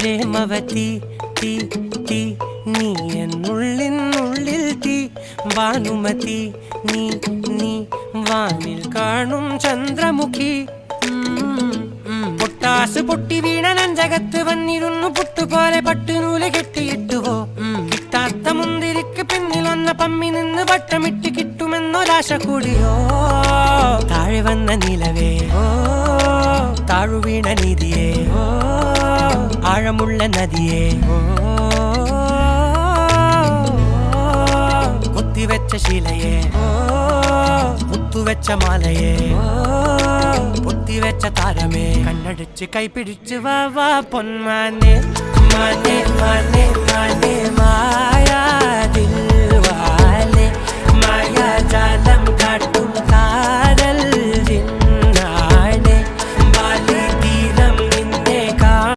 പ്രേമവതി തീ തീ നീ എന്നുള്ളിൽ തീ ഭാനുമതി നീ നീ വാനിൽ കാണും ചന്ദ്രമുഖി പൊട്ടാസ് പൊട്ടി വീണ നഞ്ചകത്ത് വന്നിരുന്നു പുട്ടുപോലെ പട്ടുനൂല് കെട്ടിയിട്ടുവോ കിട്ടാത്ത മുന്തിരിക്ക് പിന്നിലൊന്ന പമ്മി നിന്ന് വട്ടമിട്ട് കിട്ടുമെന്നൊരാശ കൂടിയോ താഴെ വന്ന നിലവേ താഴു വീണ നിധിയേ ആഴമുള്ള നദിയേ കൊത്തിവെച്ച ശിലയേ മുത്തുവെച്ച മാലയേ പൊത്തിവെച്ച താരമേ കണ്ണടിച്ച് കൈപിടിച്ച് വാ വാ പൊന്മാനെ മാനെ മാനെ മാനെ മായാ ദിൽവാലെ മായാ ജാലം